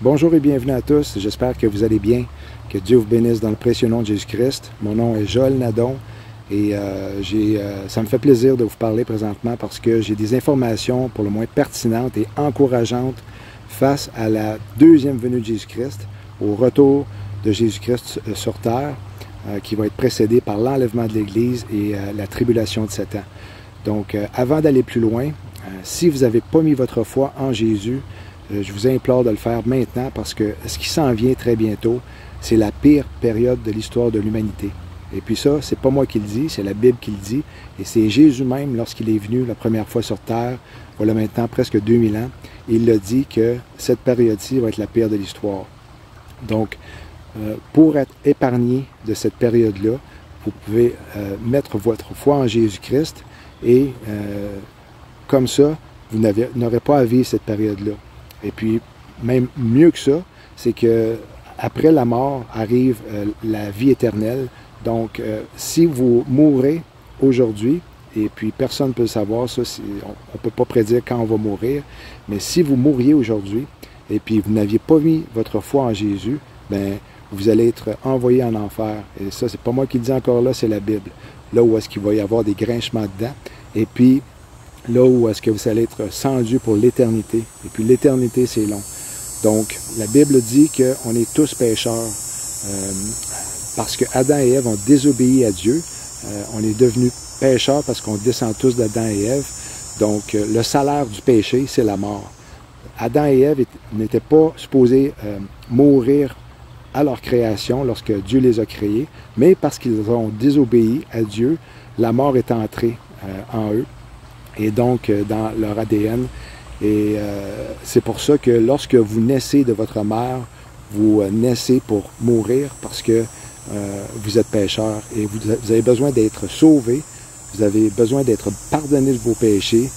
Bonjour et bienvenue à tous, j'espère que vous allez bien, que Dieu vous bénisse dans le précieux nom de Jésus-Christ. Mon nom est Joël Nadon et ça me fait plaisir de vous parler présentement parce que j'ai des informations pour le moins pertinentes et encourageantes face à la deuxième venue de Jésus-Christ, au retour de Jésus-Christ sur terre, qui va être précédé par l'enlèvement de l'Église et la tribulation de Satan. Donc, avant d'aller plus loin, si vous n'avez pas mis votre foi en Jésus, je vous implore de le faire maintenant parce que ce qui s'en vient très bientôt, c'est la pire période de l'histoire de l'humanité. Et puis ça, c'est pas moi qui le dis, c'est la Bible qui le dit. Et c'est Jésus même, lorsqu'il est venu la première fois sur Terre, voilà maintenant presque 2000 ans, il a dit que cette période-ci va être la pire de l'histoire. Donc, pour être épargné de cette période-là, vous pouvez mettre votre foi en Jésus-Christ et comme ça, vous n'aurez pas à vivre cette période-là. Et puis, même mieux que ça, c'est que après la mort arrive la vie éternelle. Donc, si vous mourrez aujourd'hui, et puis personne ne peut le savoir, ça, on ne peut pas prédire quand on va mourir, mais si vous mourriez aujourd'hui, et puis vous n'aviez pas mis votre foi en Jésus, bien, vous allez être envoyé en enfer. Et ça, c'est pas moi qui le dis encore là, c'est la Bible. Là où est-ce qu'il va y avoir des grinchements dedans. Et puis, là où est-ce que vous allez être sans Dieu pour l'éternité. Et puis l'éternité, c'est long. Donc, la Bible dit qu'on est tous pécheurs. Parce que Adam et Ève ont désobéi à Dieu. On est devenus pécheurs parce qu'on descend tous d'Adam et Ève. Donc, le salaire du péché, c'est la mort. Adam et Ève n'étaient pas supposés mourir à leur création lorsque Dieu les a créés, mais parce qu'ils ont désobéi à Dieu, la mort est entrée en eux. Et donc dans leur ADN. Et c'est pour ça que lorsque vous naissez de votre mère, vous naissez pour mourir parce que vous êtes pécheur et vous avez besoin d'être sauvé, vous avez besoin d'être pardonné de vos péchés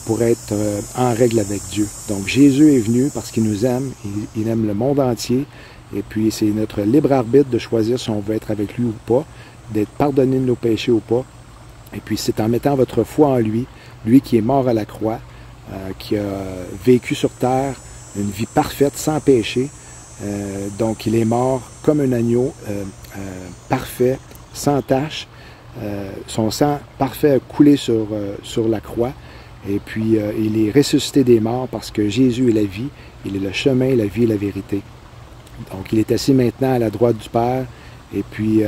pour être en règle avec Dieu. Donc Jésus est venu parce qu'il nous aime, il aime le monde entier et puis c'est notre libre arbitre de choisir si on veut être avec lui ou pas, d'être pardonné de nos péchés ou pas. Et puis c'est en mettant votre foi en lui, lui qui est mort à la croix, qui a vécu sur terre une vie parfaite, sans péché. Donc il est mort comme un agneau, parfait, sans tache. Son sang parfait a coulé sur la croix. Et puis il est ressuscité des morts parce que Jésus est la vie, il est le chemin, la vie et la vérité. Donc il est assis maintenant à la droite du Père. Et puis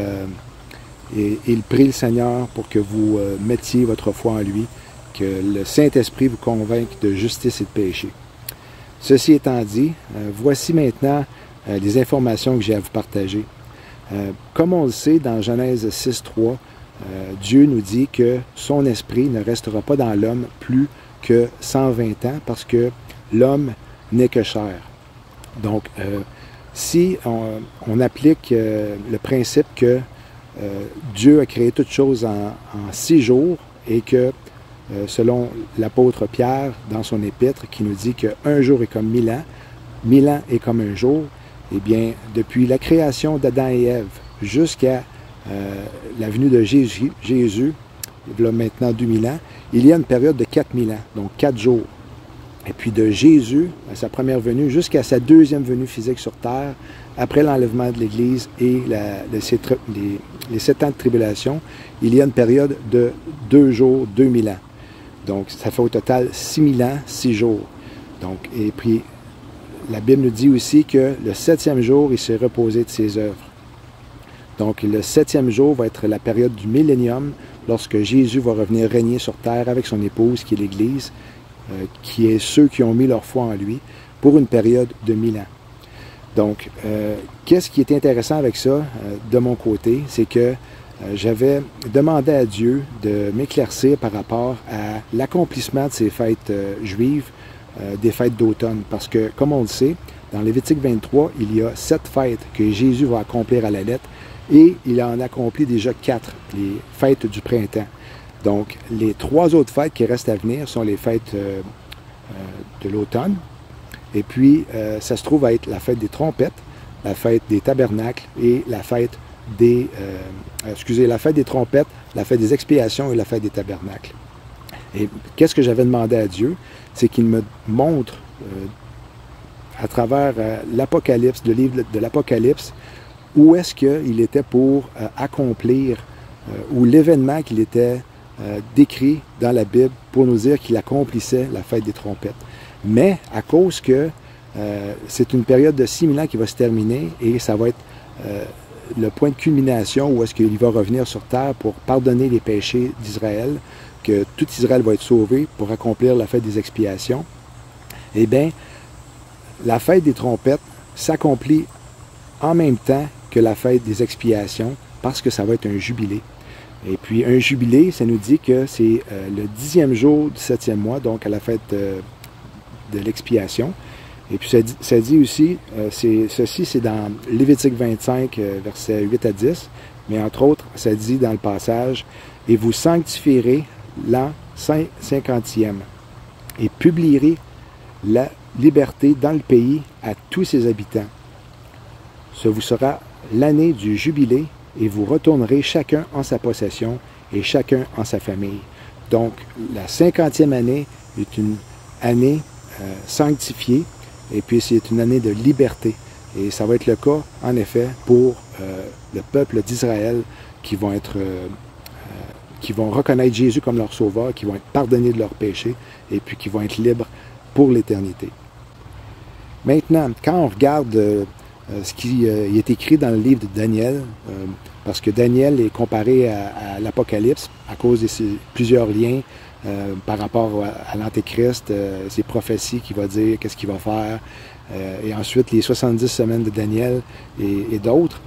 il prie le Seigneur pour que vous mettiez votre foi en lui, que le Saint-Esprit vous convainque de justice et de péché. Ceci étant dit, voici maintenant les informations que j'ai à vous partager. Comme on le sait dans Genèse 6.3, Dieu nous dit que son esprit ne restera pas dans l'homme plus que 120 ans parce que l'homme n'est que chair. Donc, si on applique le principe que Dieu a créé toutes choses en 6 jours et que selon l'apôtre Pierre dans son épître qui nous dit qu'un jour est comme 1000 ans est comme un jour, eh bien, depuis la création d'Adam et Ève jusqu'à la venue de Jésus, il y a maintenant 2000 ans, il y a une période de 4000 ans, donc 4 jours. Et puis de Jésus, à sa première venue, jusqu'à sa deuxième venue physique sur terre, après l'enlèvement de l'Église et les 7 ans de tribulation, il y a une période de 2 jours, 2000 ans. Donc, ça fait au total 6000 ans, 6 jours. Donc, et puis, la Bible nous dit aussi que le 7e jour, il s'est reposé de ses œuvres. Donc, le 7e jour va être la période du millénium, lorsque Jésus va revenir régner sur terre avec son épouse, qui est l'Église, qui est ceux qui ont mis leur foi en lui, pour une période de 1000 ans. Donc, qu'est-ce qui est intéressant avec ça, de mon côté, c'est que j'avais demandé à Dieu de m'éclaircir par rapport à l'accomplissement de ces fêtes juives, des fêtes d'automne. Parce que, comme on le sait, dans Lévitique 23, il y a 7 fêtes que Jésus va accomplir à la lettre et il en accomplit déjà 4, les fêtes du printemps. Donc, les 3 autres fêtes qui restent à venir sont les fêtes de l'automne. Et puis, ça se trouve à être la fête des trompettes, la fête des tabernacles et la fête la fête des trompettes, la fête des expiations et la fête des tabernacles. Et qu'est-ce que j'avais demandé à Dieu? C'est qu'il me montre à travers l'Apocalypse, le livre de l'Apocalypse, où est-ce qu'il était pour accomplir, ou l'événement qu'il était décrit dans la Bible pour nous dire qu'il accomplissait la fête des trompettes. Mais à cause que c'est une période de 6000 ans qui va se terminer et ça va être le point de culmination où est-ce qu'il va revenir sur terre pour pardonner les péchés d'Israël, que tout Israël va être sauvé pour accomplir la fête des expiations, eh bien, la fête des trompettes s'accomplit en même temps que la fête des expiations parce que ça va être un jubilé. Et puis un jubilé, ça nous dit que c'est le 10e jour du 7e mois, donc à la fête de l'expiation. Et puis ça dit aussi, ceci c'est dans Lévitique 25, versets 8 à 10, mais entre autres, ça dit dans le passage, « Et vous sanctifierez l'an 50e, et publierez la liberté dans le pays à tous ses habitants. Ce vous sera l'année du jubilé, et vous retournerez chacun en sa possession, et chacun en sa famille. » Donc, la 50e année est une année sanctifiée, et puis c'est une année de liberté. Et ça va être le cas, en effet, pour le peuple d'Israël qui vont reconnaître Jésus comme leur sauveur, qui vont être pardonnés de leurs péchés, et puis qui vont être libres pour l'éternité. Maintenant, quand on regarde ce qui est écrit dans le livre de Daniel, parce que Daniel est comparé à l'Apocalypse à cause de plusieurs liens par rapport à l'Antéchrist, ses prophéties qu'il va dire, qu'est-ce qu'il va faire, et ensuite les 70 semaines de Daniel et d'autres.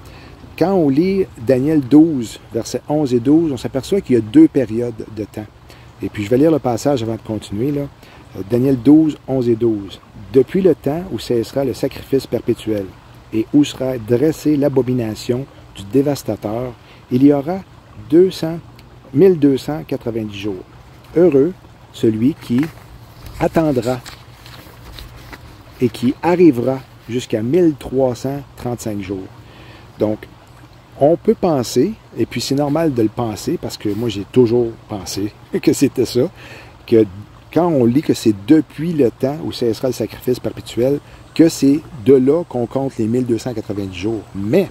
Quand on lit Daniel 12, versets 11 et 12, on s'aperçoit qu'il y a deux périodes de temps. Et puis je vais lire le passage avant de continuer, là. Daniel 12, 11 et 12. « Depuis le temps où cessera le sacrifice perpétuel, et où sera dressée l'abomination du dévastateur, il y aura 1290 jours. Heureux celui qui attendra et qui arrivera jusqu'à 1335 jours. » Donc, on peut penser, et puis c'est normal de le penser, parce que moi j'ai toujours pensé que c'était ça, que quand on lit que c'est depuis le temps où cessera le sacrifice perpétuel, que c'est de là qu'on compte les 1290 jours. Mais,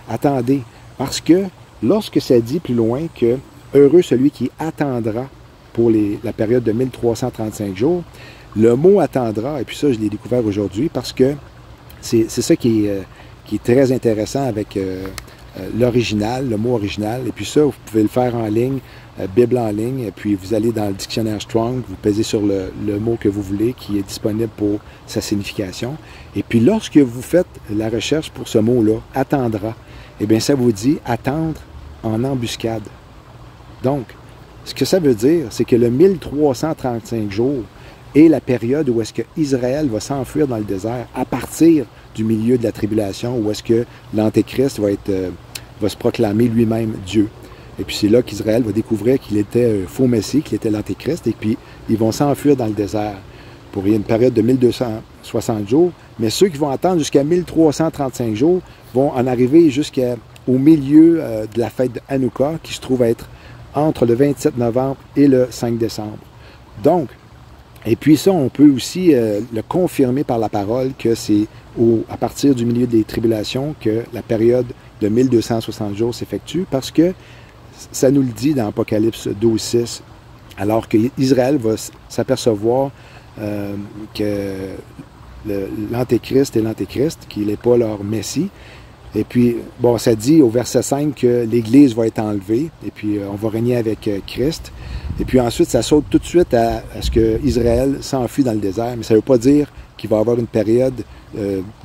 attendez, parce que lorsque ça dit plus loin que « heureux celui qui attendra » pour la période de 1335 jours, le mot « attendra », et puis ça je l'ai découvert aujourd'hui, parce que c'est ça qui est très intéressant avec l'original, le mot original, et puis ça, vous pouvez le faire en ligne, Bible en ligne, et puis vous allez dans le dictionnaire Strong, vous pesez sur le mot que vous voulez, qui est disponible pour sa signification, et puis lorsque vous faites la recherche pour ce mot-là, « attendra », eh bien ça vous dit « attendre en embuscade ». Donc, ce que ça veut dire, c'est que le 1335 jours est la période où est-ce que Israël va s'enfuir dans le désert à partir du milieu de la tribulation, où est-ce que l'Antéchrist va se proclamer lui-même Dieu. Et puis c'est là qu'Israël va découvrir qu'il était un faux Messie, qu'il était l'Antéchrist, et puis ils vont s'enfuir dans le désert pour une période de 1260 jours, mais ceux qui vont attendre jusqu'à 1335 jours vont en arriver jusqu'au milieu de la fête de Hanouka, qui se trouve être entre le 27 novembre et le 5 décembre. Donc, et puis ça, on peut aussi le confirmer par la parole que c'est à partir du milieu des tribulations que la période de 1260 jours s'effectue, parce que ça nous le dit dans Apocalypse 12, 6, alors qu'Israël va s'apercevoir que l'Antéchrist est l'Antéchrist, qu'il n'est pas leur Messie. Et puis, bon, ça dit au verset 5 que l'Église va être enlevée, et puis on va régner avec Christ. Et puis ensuite, ça saute tout de suite à ce que Israël s'enfuit dans le désert, mais ça ne veut pas dire qu'il va y avoir une période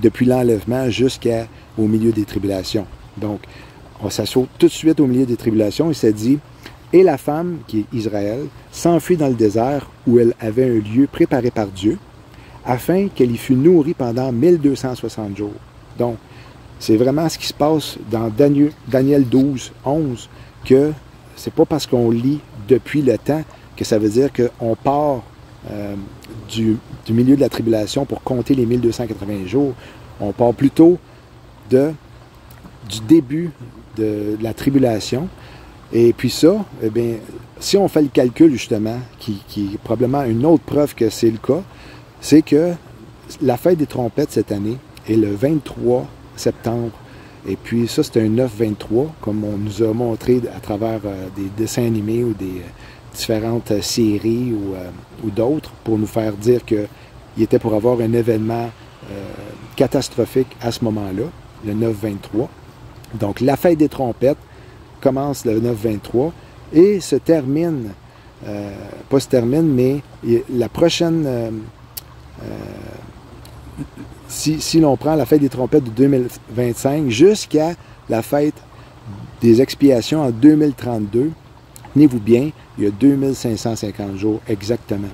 depuis l'enlèvement jusqu'au milieu des tribulations. Donc, ça saute tout de suite au milieu des tribulations, et ça dit « Et la femme, qui est Israël, s'enfuit dans le désert où elle avait un lieu préparé par Dieu, afin qu'elle y fût nourrie pendant 1260 jours. » Donc, c'est vraiment ce qui se passe dans Daniel 12, 11, que c'est pas parce qu'on lit depuis le temps que ça veut dire qu'on part du milieu de la tribulation pour compter les 1280 jours. On part plutôt du début de la tribulation. Et puis ça, eh bien, si on fait le calcul justement, qui est probablement une autre preuve que c'est le cas, c'est que la fête des trompettes cette année est le 23 septembre. Et puis ça, c'est un 9-23, comme on nous a montré à travers des dessins animés ou des différentes séries ou d'autres, pour nous faire dire qu'il était pour avoir un événement catastrophique à ce moment-là, le 9-23. Donc la fête des trompettes commence le 9-23 et se termine, pas se termine, mais la prochaine, si l'on prend la fête des trompettes de 2025 jusqu'à la fête des expiations en 2032, tenez-vous bien, il y a 2550 jours exactement.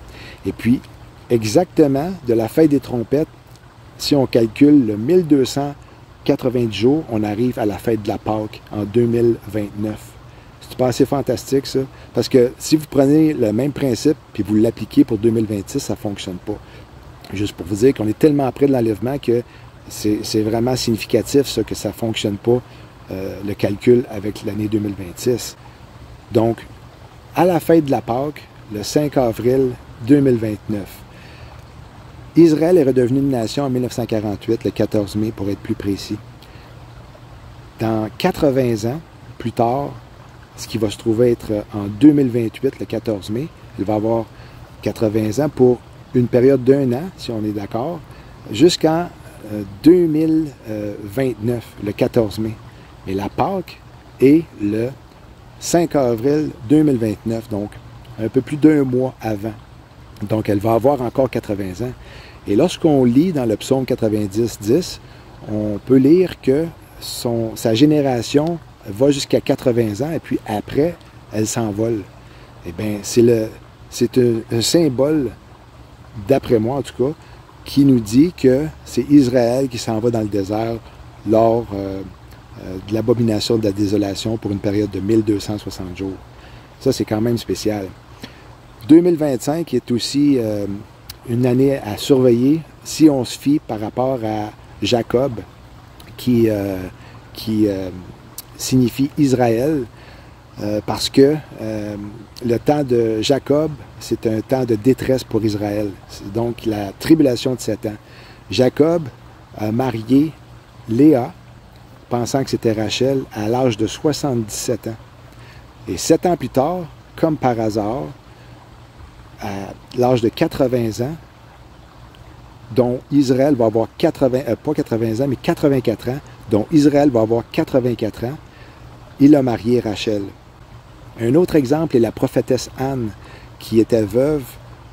Et puis, exactement, de la fête des trompettes, si on calcule le 1290 jours, on arrive à la fête de la Pâque en 2029. C'est pas assez fantastique, ça? Parce que si vous prenez le même principe puis vous l'appliquez pour 2026, ça ne fonctionne pas. Juste pour vous dire qu'on est tellement près de l'enlèvement que c'est vraiment significatif, ça, que ça ne fonctionne pas, le calcul avec l'année 2026. Donc, à la fête de la Pâque, le 5 avril 2029, Israël est redevenu une nation en 1948, le 14 mai pour être plus précis. Dans 80 ans, plus tard, ce qui va se trouver être en 2028, le 14 mai, il va avoir 80 ans pour une période d'1 an, si on est d'accord, jusqu'en 2029, le 14 mai. Et la Pâque est le 5 avril 2029, donc un peu plus d'1 mois avant. Donc, elle va avoir encore 80 ans. Et lorsqu'on lit dans le psaume 90-10, on peut lire que sa génération va jusqu'à 80 ans et puis après, elle s'envole. Eh bien, c'est un symbole, d'après moi en tout cas, qui nous dit que c'est Israël qui s'en va dans le désert lors de l'abomination de la désolation pour une période de 1260 jours. Ça, c'est quand même spécial. 2025 est aussi une année à surveiller si on se fie par rapport à Jacob, qui signifie Israël, parce que le temps de Jacob, c'est un temps de détresse pour Israël. C'est donc la tribulation de 7 ans. Jacob a marié Léa, pensant que c'était Rachel, à l'âge de 77 ans. Et 7 ans plus tard, comme par hasard, à l'âge de 80 ans, dont Israël va avoir pas 80 ans, mais 84 ans, dont Israël va avoir 84 ans, il a marié Rachel. Un autre exemple est la prophétesse Anne, qui était veuve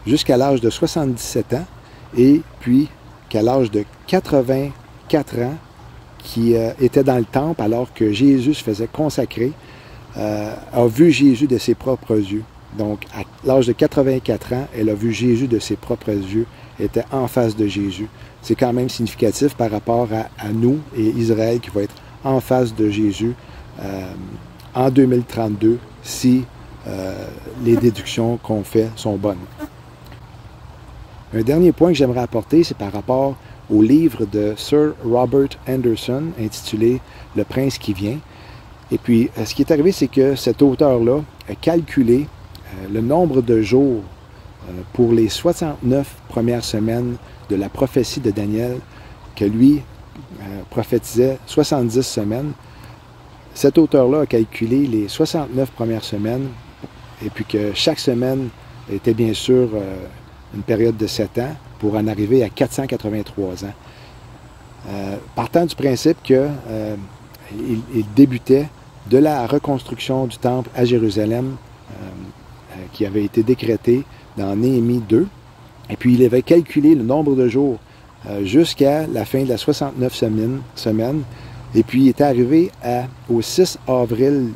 jusqu'à l'âge de 77 ans, et puis qu'à l'âge de 84 ans, qui était dans le temple alors que Jésus se faisait consacrer, a vu Jésus de ses propres yeux. Donc, à l'âge de 84 ans, elle a vu Jésus de ses propres yeux, était en face de Jésus. C'est quand même significatif par rapport à nous et Israël qui va être en face de Jésus en 2032 si les déductions qu'on fait sont bonnes. Un dernier point que j'aimerais apporter, c'est par rapport au livre de Sir Robert Anderson intitulé « Le prince qui vient ». Et puis, ce qui est arrivé, c'est que cet auteur-là a calculé le nombre de jours pour les 69 premières semaines de la prophétie de Daniel, que lui prophétisait 70 semaines. Cet auteur-là a calculé les 69 premières semaines, et puis que chaque semaine était bien sûr une période de 7 ans, pour en arriver à 483 ans. Partant du principe qu'il débutait de la reconstruction du temple à Jérusalem, qui avait été décrétée dans Néhémie 2, et puis il avait calculé le nombre de jours jusqu'à la fin de la 69 semaine, et puis il était arrivé au 6 avril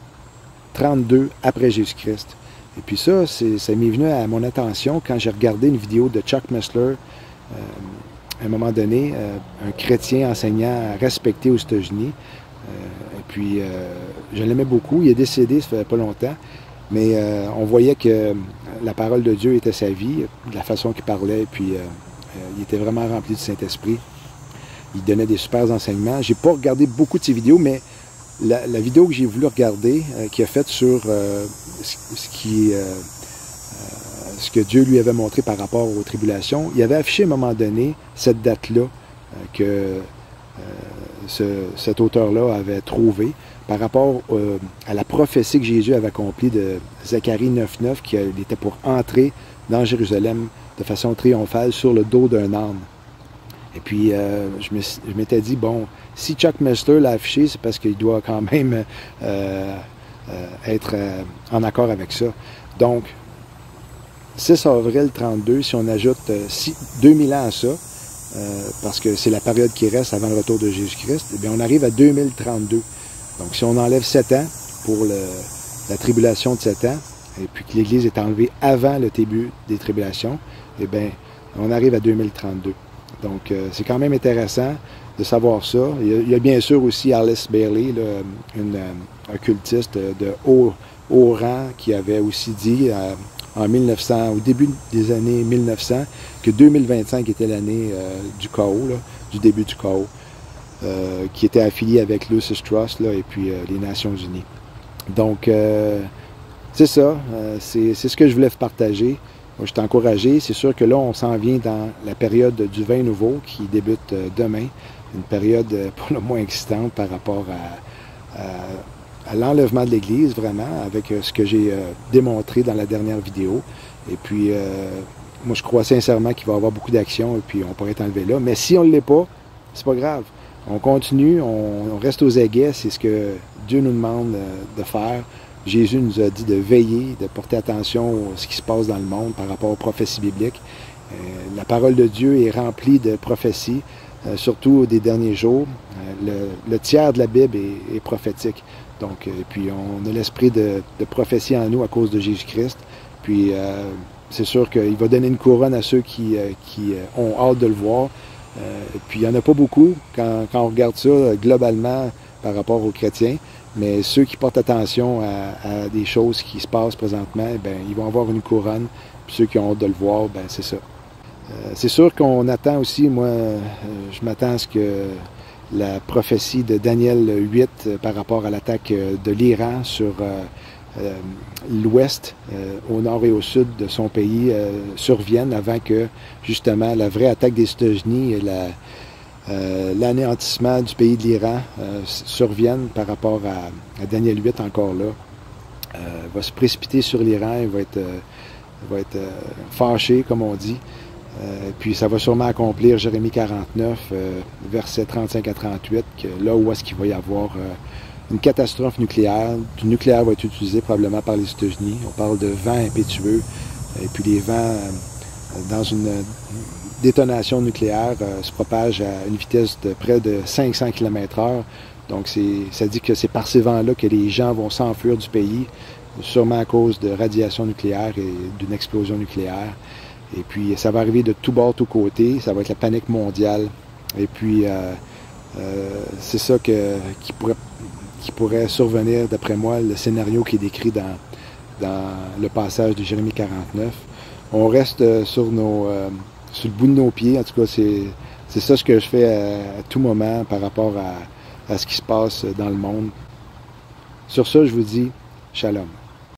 32 après Jésus-Christ. Et puis ça m'est venu à mon attention quand j'ai regardé une vidéo de Chuck Missler, à un moment donné, un chrétien enseignant respecté aux États-Unis. Et puis, je l'aimais beaucoup. Il est décédé, ça fait pas longtemps. Mais on voyait que la parole de Dieu était sa vie, de la façon qu'il parlait. Et puis, il était vraiment rempli du Saint-Esprit. Il donnait des super enseignements. J'ai pas regardé beaucoup de ses vidéos, mais la vidéo que j'ai voulu regarder, qu'il a faite sur ce que Dieu lui avait montré par rapport aux tribulations. Il avait affiché à un moment donné cette date-là que cet auteur-là avait trouvé par rapport à la prophétie que Jésus avait accomplie de Zacharie 9.9, qu'il était pour entrer dans Jérusalem de façon triomphale sur le dos d'un âne. Et puis, je m'étais dit, bon, si Chuck Missler l'a affiché, c'est parce qu'il doit quand même être en accord avec ça. Donc, 6 avril 32, si on ajoute 2000 ans à ça, parce que c'est la période qui reste avant le retour de Jésus-Christ, eh bien, on arrive à 2032. Donc, si on enlève 7 ans pour la tribulation de 7 ans, et puis que l'Église est enlevée avant le début des tribulations, eh bien, on arrive à 2032. Donc, c'est quand même intéressant de savoir ça. Il y a bien sûr aussi Alice Bailey, là, un cultiste de haut rang, qui avait aussi dit en 1900, au début des années 1900, que 2025 était l'année du chaos, là, du début du chaos, qui était affilié avec Lucis Trust là, et puis les Nations Unies. Donc, c'est ça, c'est ce que je voulais vous partager. Moi, je suis encouragé. C'est sûr que là, on s'en vient dans la période du vin nouveau qui débute demain. Une période pour le moins excitante par rapport à l'enlèvement de l'Église, vraiment, avec ce que j'ai démontré dans la dernière vidéo. Et puis, moi, je crois sincèrement qu'il va y avoir beaucoup d'actions et puis on pourrait être enlevé là. Mais si on ne l'est pas, c'est pas grave. On continue, on reste aux aguets. C'est ce que Dieu nous demande de faire. Jésus nous a dit de veiller, de porter attention à ce qui se passe dans le monde par rapport aux prophéties bibliques. La parole de Dieu est remplie de prophéties, surtout des derniers jours. Le tiers de la Bible est prophétique. Donc, puis on a l'esprit de prophétie en nous à cause de Jésus-Christ. Puis c'est sûr qu'il va donner une couronne à ceux qui ont hâte de le voir. Puis il n'y en a pas beaucoup quand on regarde ça globalement par rapport aux chrétiens. Mais ceux qui portent attention à des choses qui se passent présentement, ben, ils vont avoir une couronne. Puis ceux qui ont hâte de le voir, ben, c'est ça. C'est sûr qu'on attend aussi, moi, je m'attends à ce que la prophétie de Daniel 8 par rapport à l'attaque de l'Iran sur l'ouest, au nord et au sud de son pays, survienne avant que, justement, la vraie attaque des États-Unis et l'anéantissement du pays de l'Iran surviennent par rapport à Daniel 8 encore là. Va se précipiter sur l'Iran, il va être fâché, comme on dit. Puis ça va sûrement accomplir Jérémie 49, versets 35 à 38, que là où est-ce qu'il va y avoir une catastrophe nucléaire. Du nucléaire va être utilisé probablement par les États-Unis. On parle de vents impétueux, et puis les vents dans une détonation nucléaire se propage à une vitesse de près de 500 km/h. Donc, ça dit que c'est par ces vents-là que les gens vont s'enfuir du pays, sûrement à cause de radiation nucléaire et d'une explosion nucléaire. Et puis, ça va arriver de tous bords, tous côtés. Ça va être la panique mondiale. Et puis, c'est ça qui pourrait survenir, d'après moi, le scénario qui est décrit dans le passage de Jérémie 49. On reste sur le bout de nos pieds. En tout cas, c'est ça ce que je fais à tout moment par rapport à ce qui se passe dans le monde. Sur ça, je vous dis, shalom.